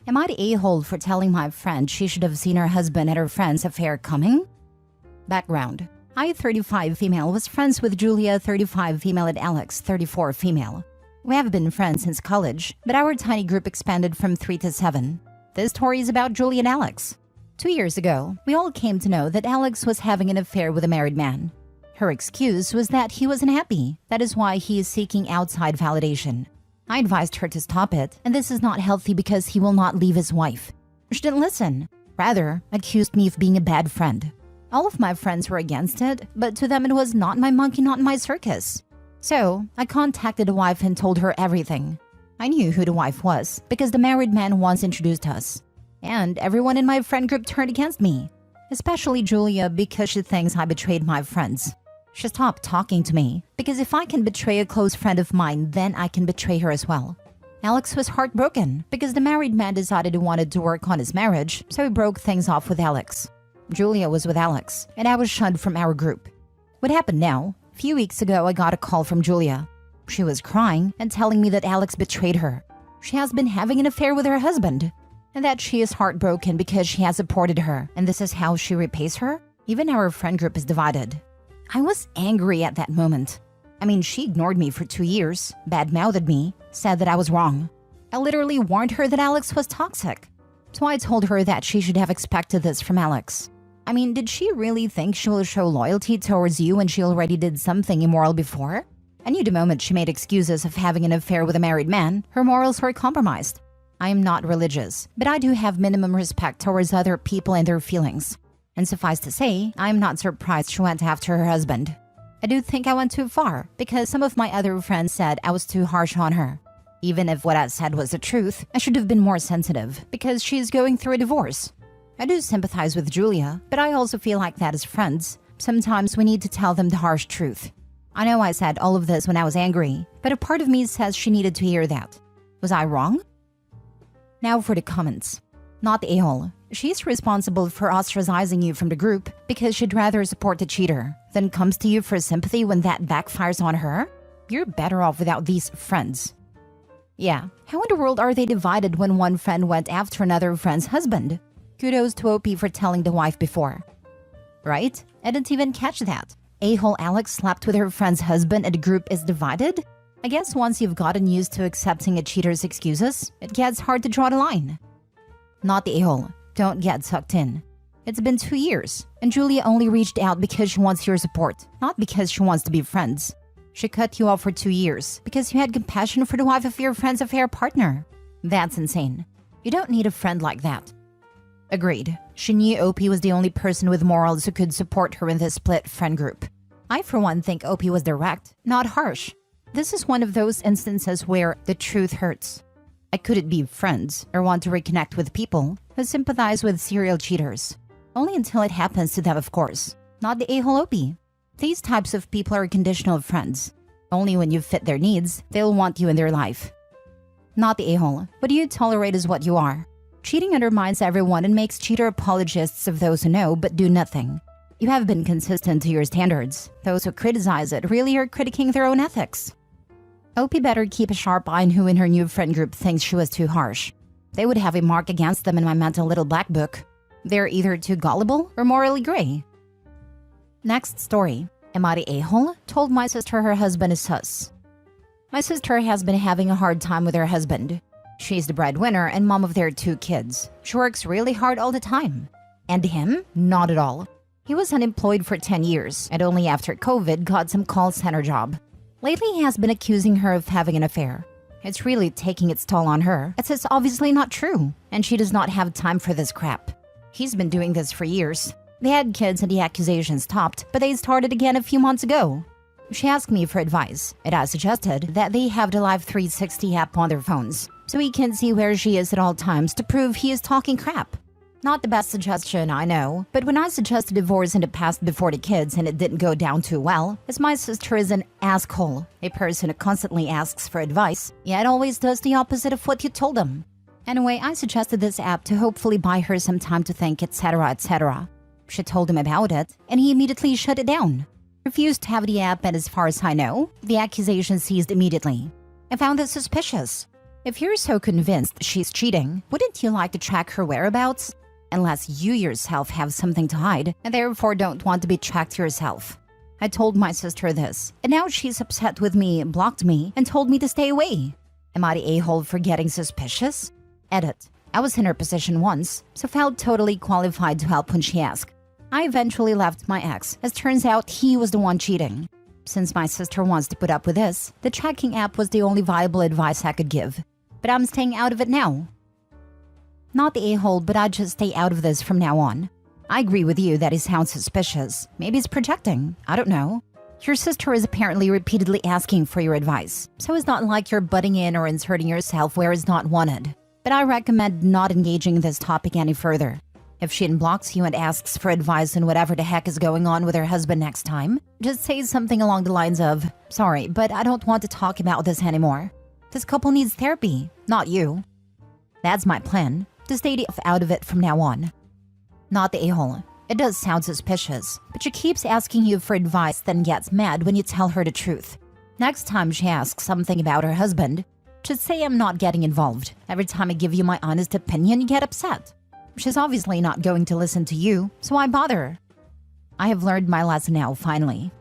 Am I the a-hole for telling my friend she should have seen her husband and her friend's affair coming? Background. I, 35 female, was friends with Julia, 35 female, and Alex, 34 female. We have been friends since college, but our tiny group expanded from 3 to 7. This story is about Julia and Alex. 2 years ago, we all came to know that Alex was having an affair with a married man. Her excuse was that he wasn't happy. That is why he is seeking outside validation. I advised her to stop it, and this is not healthy because he will not leave his wife. She didn't listen. Rather, accused me of being a bad friend. All of my friends were against it, but to them it was not my monkey, not my circus. So, I contacted the wife and told her everything. I knew who the wife was because the married man once introduced us. And everyone in my friend group turned against me, especially Julia because she thinks I betrayed my friends. She stopped talking to me because if I can betray a close friend of mine, then I can betray her as well. Alex was heartbroken because the married man decided he wanted to work on his marriage, so he broke things off with Alex. Julia was with Alex, and I was shunned from our group. What happened now? A few weeks ago, I got a call from Julia. She was crying and telling me that Alex betrayed her. She has been having an affair with her husband, and that she is heartbroken because he has supported her, and this is how she repays her? Even our friend group is divided. I was angry at that moment. I mean, she ignored me for 2 years, bad-mouthed me, said that I was wrong. I literally warned her that Alex was toxic. So I told her that she should have expected this from Alex. I mean, did she really think she will show loyalty towards you when she already did something immoral before? I knew the moment she made excuses of having an affair with a married man, her morals were compromised. I am not religious, but I do have minimum respect towards other people and their feelings. And suffice to say, I'm not surprised she went after her husband. I do think I went too far, because some of my other friends said I was too harsh on her. Even if what I said was the truth, I should have been more sensitive, because she's going through a divorce. I do sympathize with Julia, but I also feel like that as friends. Sometimes we need to tell them the harsh truth. I know I said all of this when I was angry, but a part of me says she needed to hear that. Was I wrong? Now for the comments. Not the a-hole. She's responsible for ostracizing you from the group because she'd rather support the cheater than comes to you for sympathy when that backfires on her? You're better off without these friends. Yeah, how in the world are they divided when one friend went after another friend's husband? Kudos to OP for telling the wife before. Right? I didn't even catch that. A-hole Alex slept with her friend's husband and the group is divided? I guess once you've gotten used to accepting a cheater's excuses, it gets hard to draw the line. Not the a-hole. Don't get sucked in. It's been 2 years, and Julia only reached out because she wants your support, not because she wants to be friends. She cut you off for 2 years because you had compassion for the wife of your friend's affair partner. That's insane. You don't need a friend like that. Agreed. She knew OP was the only person with morals who could support her in this split friend group. I, for one, think OP was direct, not harsh. This is one of those instances where the truth hurts. I couldn't be friends or want to reconnect with people who sympathize with serial cheaters. Only until it happens to them, of course. Not the a-hole OP. These types of people are conditional friends. Only when you fit their needs, they'll want you in their life. Not the a-hole. What you tolerate is what you are. Cheating undermines everyone and makes cheater apologists of those who know but do nothing. You have been consistent to your standards. Those who criticize it really are critiquing their own ethics. OP better keep a sharp eye on who in her new friend group thinks she was too harsh. They would have a mark against them in my mental little black book. They're either too gullible or morally gray. Next story. Am I the a-hole? Told my sister her husband is sus. My sister has been having a hard time with her husband. She's the breadwinner and mom of their 2 kids. She works really hard all the time. And him? Not at all. He was unemployed for 10 years and only after COVID got some call center job. Lately, he has been accusing her of having an affair. It's really taking its toll on her, as it's obviously not true, and she does not have time for this crap. He's been doing this for years. They had kids and the accusations stopped, but they started again a few months ago. She asked me for advice, and I suggested that they have the Live 360 app on their phones, so he can see where she is at all times to prove he is talking crap. Not the best suggestion, I know, but when I suggested divorce in the past before the kids and it didn't go down too well, as my sister is an asshole, a person who constantly asks for advice, yet always does the opposite of what you told them. Anyway, I suggested this app to hopefully buy her some time to think, etc, etc. She told him about it, and he immediately shut it down. Refused to have the app, and as far as I know, the accusation ceased immediately. I found this suspicious. If you're so convinced she's cheating, wouldn't you like to track her whereabouts? Unless you yourself have something to hide and therefore don't want to be tracked yourself. I told my sister this, and now she's upset with me, blocked me, and told me to stay away. Am I the a-hole for getting suspicious? Edit. I was in her position once, so felt totally qualified to help when she asked. I eventually left my ex, as turns out he was the one cheating. Since my sister wants to put up with this, the tracking app was the only viable advice I could give. But I'm staying out of it now. Not the a-hole, but I'd just stay out of this from now on. I agree with you that he sounds suspicious. Maybe he's projecting. I don't know. Your sister is apparently repeatedly asking for your advice, so it's not like you're butting in or inserting yourself where it's not wanted. But I recommend not engaging in this topic any further. If she unblocks you and asks for advice on whatever the heck is going on with her husband next time, just say something along the lines of, "Sorry, but I don't want to talk about this anymore. This couple needs therapy, not you." That's my plan, to stay out of it from now on. Not the a-hole. It does sound suspicious, but she keeps asking you for advice, then gets mad when you tell her the truth. Next time she asks something about her husband, just say I'm not getting involved. Every time I give you my honest opinion, you get upset. She's obviously not going to listen to you, so why bother? I have learned my lesson now, finally.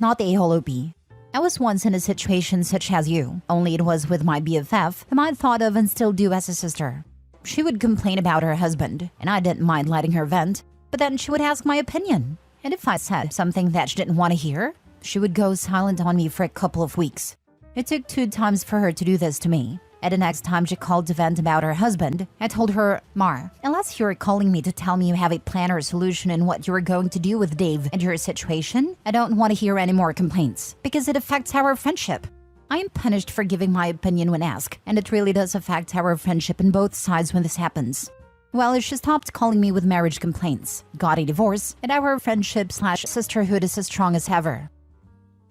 Not the a-hole OP. I was once in a situation such as you, only it was with my BFF, whom I thought of and still do as a sister. She would complain about her husband, and I didn't mind letting her vent, but then she would ask my opinion. And if I said something that she didn't want to hear, she would go silent on me for a couple of weeks. It took 2 times for her to do this to me. And the next time she called to vent about her husband, I told her, "Mar, unless you're calling me to tell me you have a plan or a solution in what you're going to do with Dave and your situation, I don't want to hear any more complaints, because it affects our friendship." I am punished for giving my opinion when asked, and it really does affect our friendship on both sides when this happens. Well, she stopped calling me with marriage complaints, got a divorce, and our friendship/sisterhood is as strong as ever.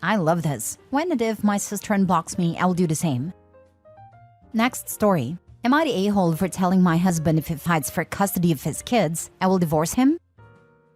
I love this. When and if my sister unblocks me, I'll do the same. Next story. Am I the a-hole for telling my husband if he fights for custody of his kids, I will divorce him?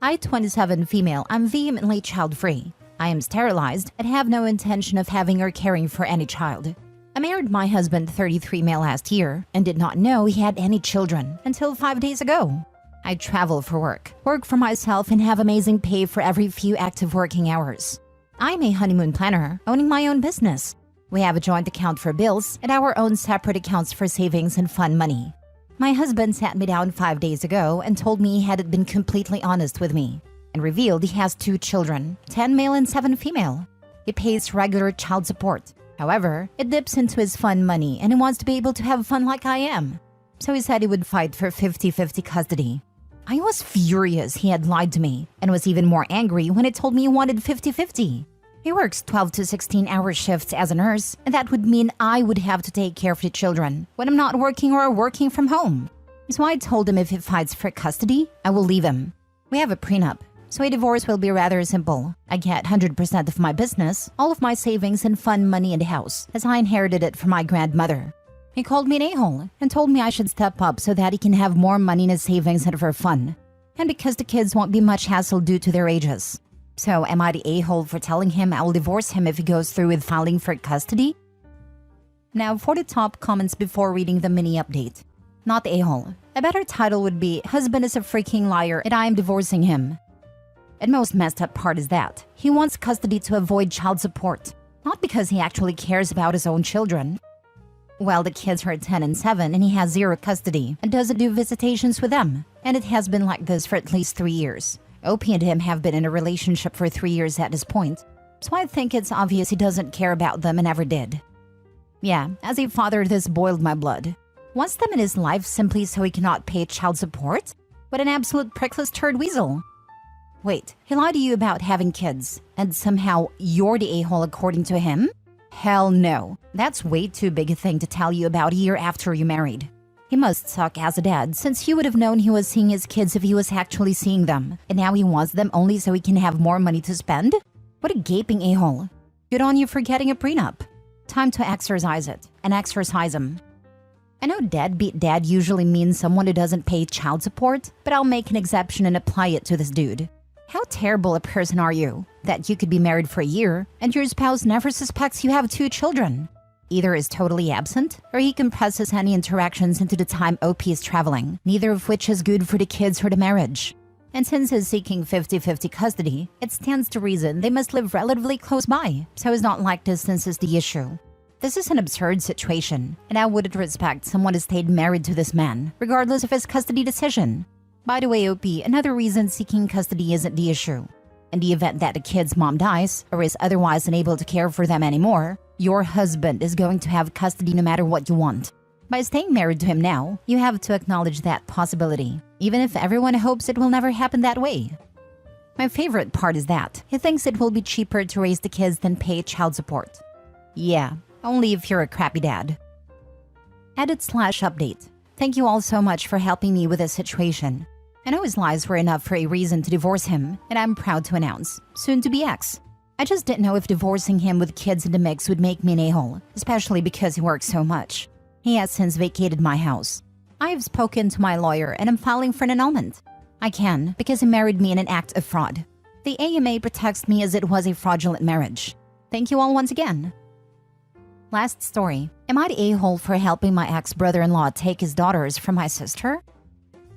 I, 27 female, I'm vehemently child-free. I am sterilized and have no intention of having or caring for any child. I married my husband, 33 male, last year and did not know he had any children until 5 days ago. I travel for work for myself, and have amazing pay for every few active working hours. I'm a honeymoon planner, owning my own business. We have a joint account for bills and our own separate accounts for savings and fun money. My husband sat me down 5 days ago and told me he hadn't been completely honest with me, and revealed he has 2 children, 10 male and 7 female. He pays regular child support. However, it dips into his fun money, and he wants to be able to have fun like I am. So he said he would fight for 50-50 custody. I was furious he had lied to me, and was even more angry when he told me he wanted 50-50. He works 12 to 16-hour shifts as a nurse, and that would mean I would have to take care of the children when I'm not working or working from home. So I told him if he fights for custody, I will leave him. We have a prenup, so a divorce will be rather simple. I get 100% of my business, all of my savings and fun money in the house, as I inherited it from my grandmother. He called me an a-hole and told me I should step up so that he can have more money in his savings and for fun. And because the kids won't be much hassle due to their ages. So am I the a-hole for telling him I will divorce him if he goes through with filing for custody? Now for the top comments before reading the mini update. Not the a-hole. A better title would be, "Husband is a freaking liar and I am divorcing him." And most messed up part is that he wants custody to avoid child support, not because he actually cares about his own children. Well, the kids are 10 and 7 and he has 0 custody and doesn't do visitations with them. And it has been like this for at least 3 years. OP and him have been in a relationship for 3 years at this point, so I think it's obvious he doesn't care about them and never did. Yeah, as a father, this boiled my blood. Wants them in his life simply so he cannot pay child support? What an absolute prickless turd weasel. Wait, he lied to you about having kids, and somehow you're the a-hole according to him? Hell no. That's way too big a thing to tell you about a year after you married. He must suck as a dad, since he would have known he was seeing his kids if he was actually seeing them, and now he wants them only so he can have more money to spend? What a gaping a-hole. Good on you for getting a prenup. Time to exercise it, and exercise him. I know deadbeat dad usually means someone who doesn't pay child support, but I'll make an exception and apply it to this dude. How terrible a person are you, that you could be married for a year, and your spouse never suspects you have 2 children? either is totally absent or he compresses any interactions into the time OP is traveling, neither of which is good for the kids or the marriage. And since he's seeking 50-50 custody, it stands to reason they must live relatively close by, so it's not like distance is the issue. This is an absurd situation, and I wouldn't respect someone who stayed married to this man, regardless of his custody decision. By the way, OP, another reason seeking custody isn't the issue. In the event that the kid's mom dies, or is otherwise unable to care for them anymore, your husband is going to have custody no matter what you want. By staying married to him now, you have to acknowledge that possibility, even if everyone hopes it will never happen that way. My favorite part is that he thinks it will be cheaper to raise the kids than pay child support. Yeah, only if you're a crappy dad. Edit/update. Thank you all so much for helping me with this situation. I know his lies were enough for a reason to divorce him, and I'm proud to announce, soon to be ex. I just didn't know if divorcing him with kids in the mix would make me an a-hole, especially because he works so much. He has since vacated my house. I have spoken to my lawyer and am filing for an annulment. I can because he married me in an act of fraud. The AMA protects me as it was a fraudulent marriage. Thank you all once again. Last story. Am I the a-hole for helping my ex-brother-in-law take his daughters from my sister?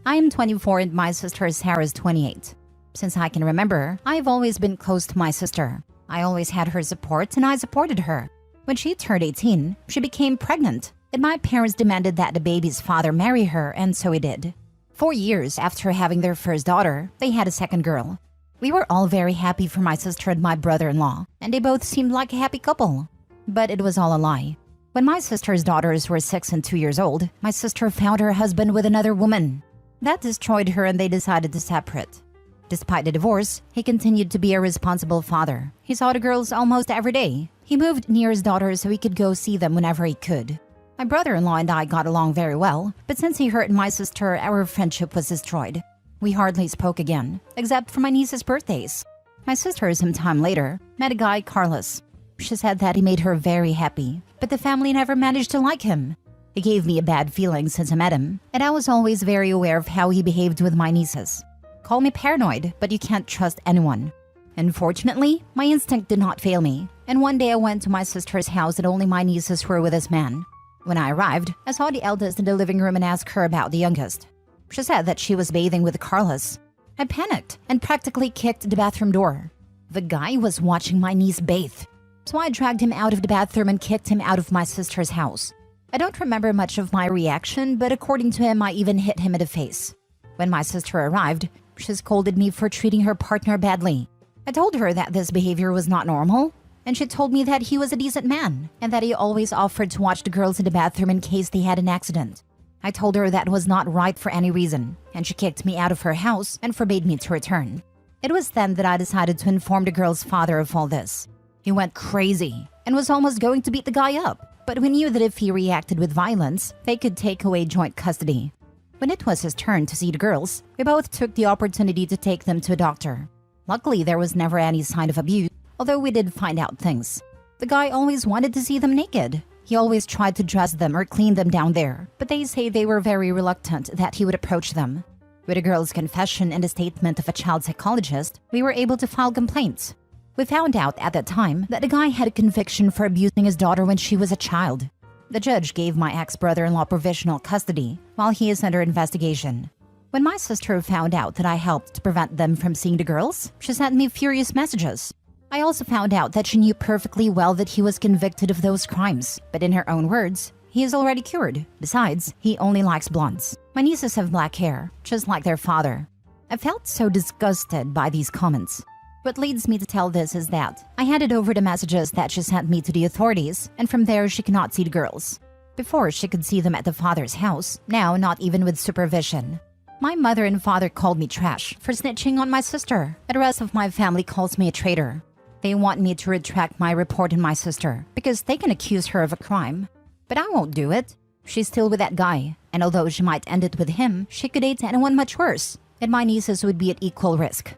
I am 24 and my sister Sarah is 28. Since I can remember, I've always been close to my sister. I always had her support and I supported her. When she turned 18, she became pregnant, and my parents demanded that the baby's father marry her, and so he did. 4 years after having their first daughter, they had a second girl. We were all very happy for my sister and my brother-in-law, and they both seemed like a happy couple. But it was all a lie. When my sister's daughters were 6 and 2 years old, my sister found her husband with another woman. That destroyed her and they decided to separate. Despite the divorce, he continued to be a responsible father. He saw the girls almost every day. He moved near his daughters so he could go see them whenever he could. My brother-in-law and I got along very well, but since he hurt my sister, our friendship was destroyed. We hardly spoke again, except for my niece's birthdays. My sister, some time later, met a guy, Carlos. She said that he made her very happy, but the family never managed to like him. He gave me a bad feeling since I met him, and I was always very aware of how he behaved with my nieces. Call me paranoid, but you can't trust anyone. Unfortunately, my instinct did not fail me, and one day I went to my sister's house and only my nieces were with this man. When I arrived, I saw the eldest in the living room and asked her about the youngest. She said that she was bathing with Carlos. I panicked and practically kicked the bathroom door. The guy was watching my niece bathe, so I dragged him out of the bathroom and kicked him out of my sister's house. I don't remember much of my reaction, but according to him, I even hit him in the face. When my sister arrived, she scolded me for treating her partner badly. I told her that this behavior was not normal, and she told me that he was a decent man and that he always offered to watch the girls in the bathroom in case they had an accident. I told her that was not right for any reason, and she kicked me out of her house and forbade me to return. It was then that I decided to inform the girl's father of all this. He went crazy and was almost going to beat the guy up. But we knew that if he reacted with violence, they could take away joint custody. When it was his turn to see the girls, we both took the opportunity to take them to a doctor. Luckily, there was never any sign of abuse, although we did find out things. The guy always wanted to see them naked. He always tried to dress them or clean them down there, but they say they were very reluctant that he would approach them. With the girl's confession and the statement of a child psychologist, we were able to file complaints. We found out at that time that the guy had a conviction for abusing his daughter when she was a child. The judge gave my ex-brother-in-law provisional custody while he is under investigation. When my sister found out that I helped to prevent them from seeing the girls, she sent me furious messages. I also found out that she knew perfectly well that he was convicted of those crimes, but in her own words, he is already cured. Besides, he only likes blondes. My nieces have black hair, just like their father. I felt so disgusted by these comments. What leads me to tell this is that I handed over the messages that she sent me to the authorities, and from there she cannot see the girls. Before, she could see them at the father's house, now not even with supervision. My mother and father called me trash for snitching on my sister, and the rest of my family calls me a traitor. They want me to retract my report on my sister because they can accuse her of a crime. But I won't do it. She's still with that guy, and although she might end it with him, she could date anyone much worse, and my nieces would be at equal risk.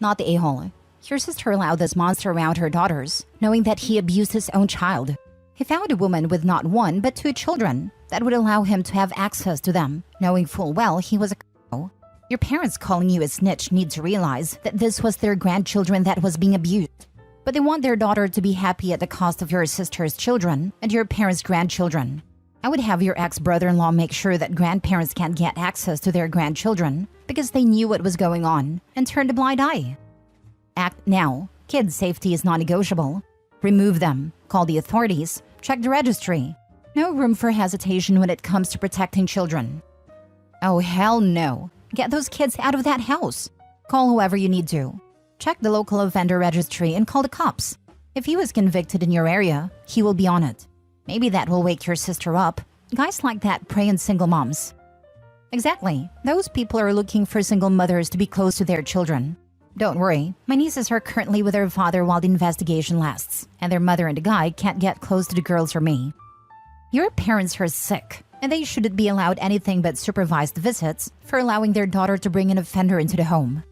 Not the a-hole. Your sister allowed this monster around her daughters, knowing that he abused his own child. He found a woman with not 1 but 2 children that would allow him to have access to them, knowing full well he was a c***o. Your parents calling you a snitch need to realize that this was their grandchildren that was being abused. but they want their daughter to be happy at the cost of your sister's children and your parents' grandchildren. I would have your ex-brother-in-law make sure that grandparents can't get access to their grandchildren because they knew what was going on and turned a blind eye. Act now. Kids' safety is non-negotiable. Remove them. Call the authorities. Check the registry. No room for hesitation when it comes to protecting children. Oh, hell no. Get those kids out of that house. Call whoever you need to. Check the local offender registry and call the cops. If he was convicted in your area, he will be on it. Maybe that will wake your sister up. Guys like that prey on single moms. Exactly. Those people are looking for single mothers to be close to their children. Don't worry, my nieces are currently with their father while the investigation lasts, and their mother and the guy can't get close to the girls or me. Your parents are sick, and they shouldn't be allowed anything but supervised visits for allowing their daughter to bring an offender into the home.